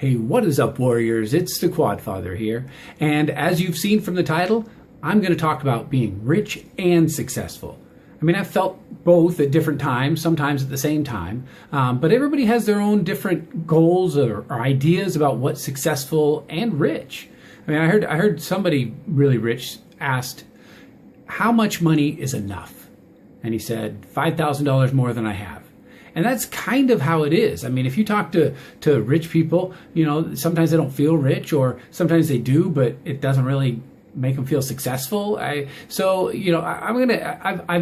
Hey, what is up, warriors? It's the Quadfather here. And as you've seen from the title, I'm going to talk about being rich and successful. I mean, I've felt both at different times, sometimes at the same time, but everybody has their own different goals or ideas about what's successful and rich. I mean, I heard somebody really rich asked, how much money is enough? And he said, $5,000 more than I have. And that's kind of how it is. I mean, if you talk to rich people, you know, sometimes they don't feel rich, or sometimes they do, but it doesn't really make them feel successful. I've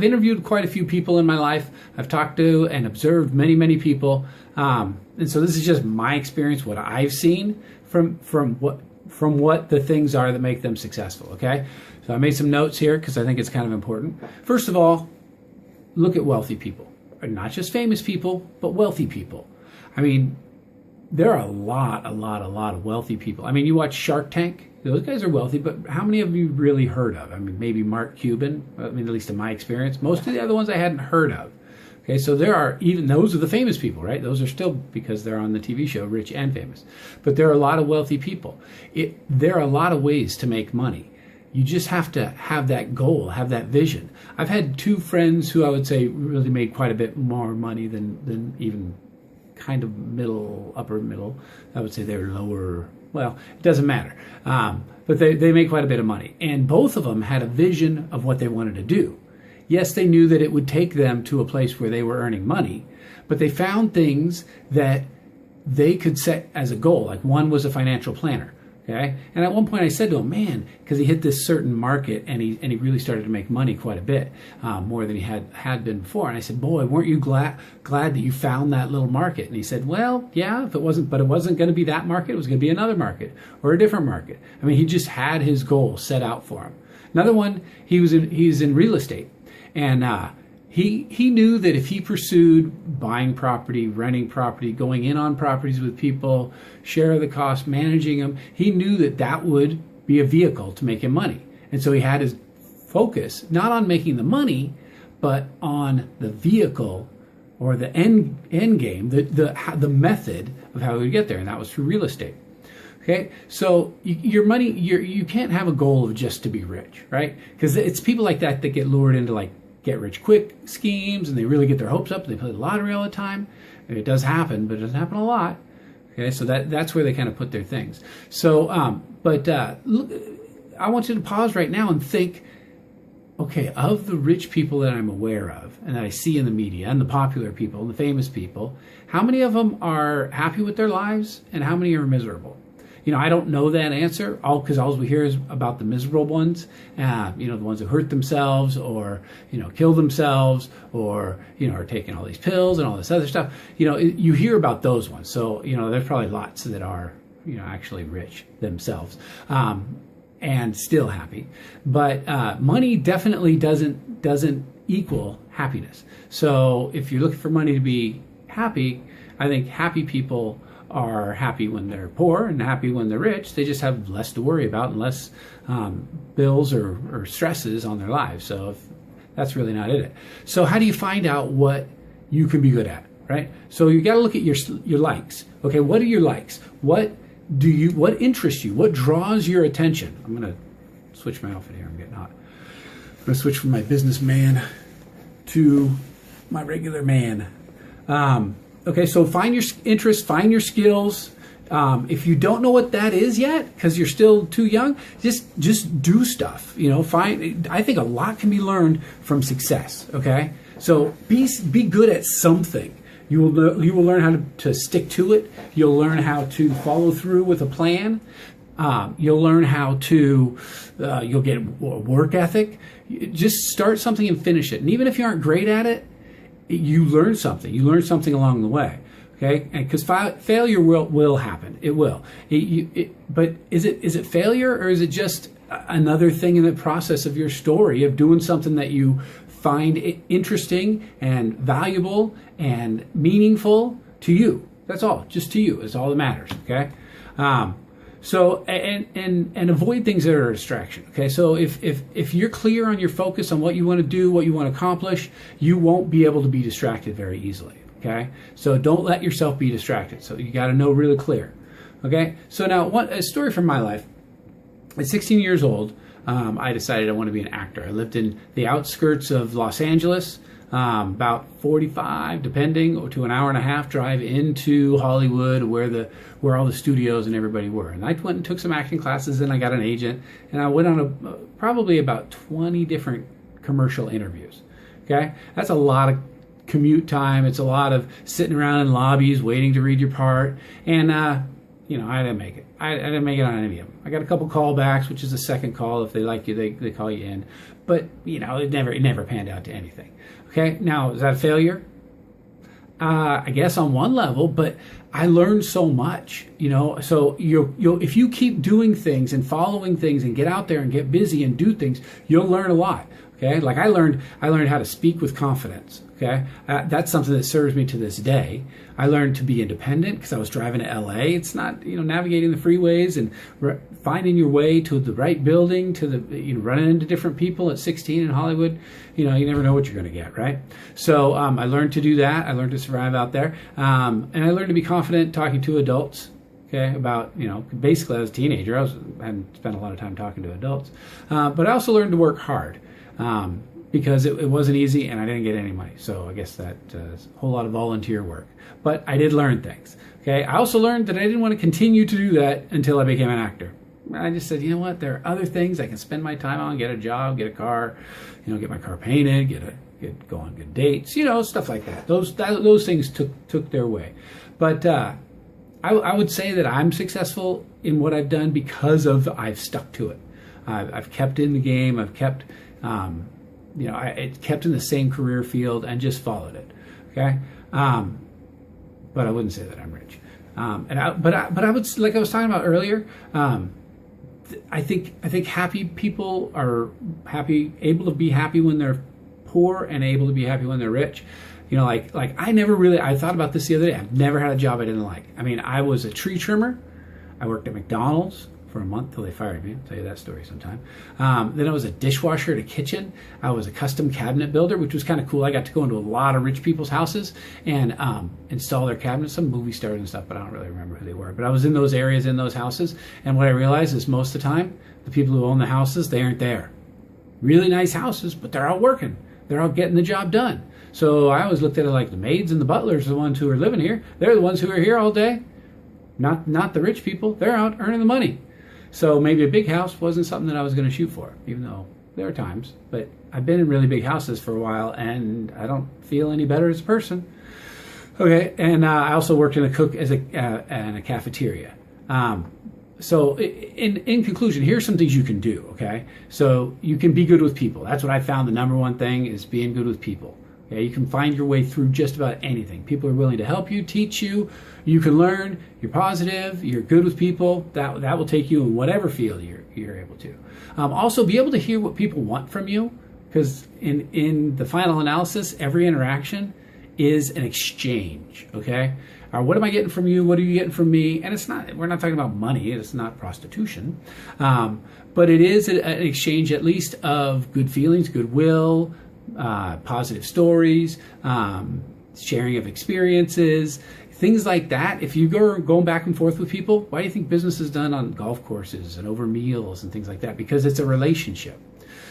interviewed quite a few people in my life. I've talked to and observed many people. And so this is just my experience, what I've seen from what the things are that make them successful. Okay. So I made some notes here because I think it's kind of important. First of all, look at wealthy people. Not just famous people, but wealthy people. I mean, there are a lot of wealthy people. I mean, you watch Shark Tank, those guys are wealthy, but how many of you really heard of? I mean, maybe Mark Cuban, I mean, at least in my experience. Most of the other ones I hadn't heard of. Okay, so there are, even those are the famous people, right? Those are still, because they're on the TV show, rich and famous. But there are a lot of wealthy people. There are a lot of ways to make money. You just have to have that goal, have that vision. I've had two friends who I would say really made quite a bit more money than even kind of upper middle. I would say they're lower. Well, it doesn't matter. But they made quite a bit of money. And both of them had a vision of what they wanted to do. Yes, they knew that it would take them to a place where they were earning money, but they found things that they could set as a goal. Like one was a financial planner. Okay. And at one point I said to him, man, because he hit this certain market and he really started to make money quite a bit, more than he had been before. And I said, boy, weren't you glad that you found that little market? And he said, well, yeah, but it wasn't going to be that market. It was going to be another market or a different market. I mean, he just had his goal set out for him. Another one, he's in real estate, and he knew that if he pursued buying property, renting property, going in on properties with people, share of the cost, managing them, he knew that would be a vehicle to make him money. And so he had his focus not on making the money, but on the vehicle or the end game, the method of how he would get there, and that was through real estate. Okay, so your money, you can't have a goal of just to be rich, right? Because it's people like that get lured into like get rich quick schemes, and they really get their hopes up. They play the lottery all the time. And it does happen, but it doesn't happen a lot. Okay, so that's where they kind of put their things. So, look, I want you to pause right now and think, okay, of the rich people that I'm aware of and that I see in the media and the popular people and the famous people, how many of them are happy with their lives and how many are miserable? You know, I don't know that answer, because all we hear is about the miserable ones, the ones who hurt themselves or, kill themselves or, are taking all these pills and all this other stuff. You hear about those ones. So, there's probably lots that are, actually rich themselves and still happy. But money definitely doesn't equal happiness. So if you're looking for money to be happy, I think happy people are happy when they're poor and happy when they're rich. They just have less to worry about and less bills or stresses on their lives. So that's really not it. So how do you find out what you can be good at, right? So you got to look at your likes. Okay, what are your likes? What interests you? What draws your attention? I'm going to switch my outfit here. I'm getting hot. I'm going to switch from my businessman to my regular man. Okay, so find your interests, find your skills. If you don't know what that is yet, because you're still too young, just do stuff. I think a lot can be learned from success. Okay, so be good at something. You will learn how to stick to it. You'll learn how to follow through with a plan. You'll learn how to. You'll get work ethic. Just start something and finish it. And even if you aren't great at it, you learn something. You learn something along the way, okay? Because failure will happen. It will. But is it failure, or is it just another thing in the process of your story of doing something that you find interesting and valuable and meaningful to you? That's all. Just to you. It's all that matters, okay? So and avoid things that are a distraction. Okay, so if you're clear on your focus on what you want to do, what you want to accomplish, you won't be able to be distracted very easily. Okay, so don't let yourself be distracted. So you got to know really clear. Okay, so now a story from my life. At 16 years old, I decided I want to be an actor. I lived in the outskirts of Los Angeles, about 45, depending, to an hour and a half drive into Hollywood, where all the studios and everybody were. And I went and took some acting classes, and I got an agent, and I went on probably about 20 different commercial interviews. Okay, that's a lot of commute time. It's a lot of sitting around in lobbies waiting to read your part, and I didn't make it. I didn't make it on any of them. I got a couple callbacks, which is the second call. If they like you, they call you in. But it never panned out to anything. Okay, now is that a failure? I guess on one level, but I learned so much. So if you keep doing things and following things and get out there and get busy and do things, you'll learn a lot. Okay, like I learned how to speak with confidence. Okay, that's something that serves me to this day. I learned to be independent because I was driving to LA. It's not navigating the freeways and finding your way to the right building, to the running into different people at 16 in Hollywood. You never know what you're going to get, right? So I learned to do that. I learned to survive out there, and I learned to be confident talking to adults. Okay, about basically I was a teenager. I hadn't spent a lot of time talking to adults, but I also learned to work hard. Because it wasn't easy and I didn't get any money. So I guess that is a whole lot of volunteer work. But I did learn things. Okay. I also learned that I didn't want to continue to do that until I became an actor. I just said, you know what? There are other things I can spend my time on, get a job, get a car, get my car painted, go on good dates, stuff like that. Those things took their way. But I would say that I'm successful in what I've done because I've stuck to it. I've kept in the game. I've kept I kept in the same career field and just followed it. Okay, but I wouldn't say that I'm rich. But I would, like I was talking about earlier. I think happy people are able to be happy when they're poor and able to be happy when they're rich. Like I thought about this the other day. I've never had a job I didn't like. I mean, I was a tree trimmer. I worked at McDonald's for a month till they fired me. I'll tell you that story sometime. Then I was a dishwasher at a kitchen. I was a custom cabinet builder, which was kind of cool. I got to go into a lot of rich people's houses and install their cabinets, some movie stars and stuff, but I don't really remember who they were. But I was in those areas, in those houses, and what I realized is most of the time, the people who own the houses, they aren't there. Really nice houses, but they're out working. They're out getting the job done. So I always looked at it like the maids and the butlers are the ones who are living here. They're the ones who are here all day. Not the rich people. They're out earning the money. So maybe a big house wasn't something that I was going to shoot for, even though there are times. But I've been in really big houses for a while, and I don't feel any better as a person. Okay, and I also worked in a cafeteria. So in conclusion, here's some things you can do. Okay, so you can be good with people. That's what I found. The number one thing is being good with people. Okay, you can find your way through just about anything. People are willing to help you, teach you. You can learn. You're positive. You're good with people. That will take you in whatever field you're able to. Also, be able to hear what people want from you, because in the final analysis, every interaction is an exchange. Okay, what am I getting from you? What are you getting from me? And we're not talking about money. It's not prostitution, but it is an exchange, at least, of good feelings, goodwill. Positive stories, sharing of experiences, things like that. If you go going back and forth with people, why do you think business is done on golf courses and over meals and things like that? Because it's a relationship.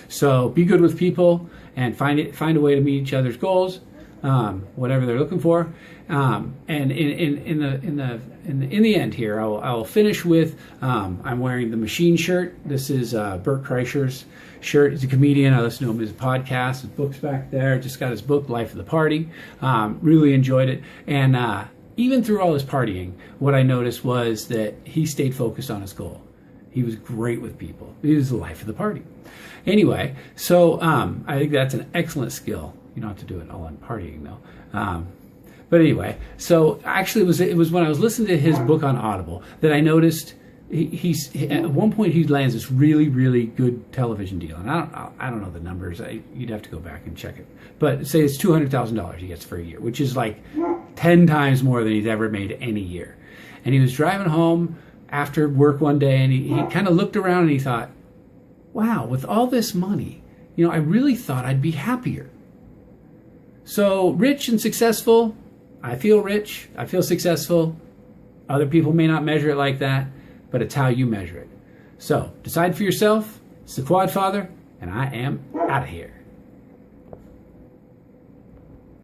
So be good with people and find a way to meet each other's goals, whatever they're looking for. And in the end here, I'll finish with I'm wearing the Machine shirt. This is Bert Kreischer's shirt. He's a comedian. I listen to him as a podcast. His book's back there. Just got his book, Life of the Party. Really enjoyed it. And even through all his partying, what I noticed was that he stayed focused on his goal. He was great with people. He was the life of the party. Anyway, so I think that's an excellent skill. You don't have to do it all on partying, though. But anyway, so actually it was when I was listening to his book on Audible that I noticed he's at one point he lands this really, really good television deal. And I don't know the numbers. You'd have to go back and check it. But say it's $200,000 he gets for a year, which is like 10 times more than he's ever made any year. And he was driving home after work one day, and he kind of looked around and he thought, wow, with all this money, I really thought I'd be happier. So rich and successful, I feel rich, I feel successful, Other people may not measure it like that, but it's how you measure it. So decide for yourself. It's the Quad Father, and I am out of here.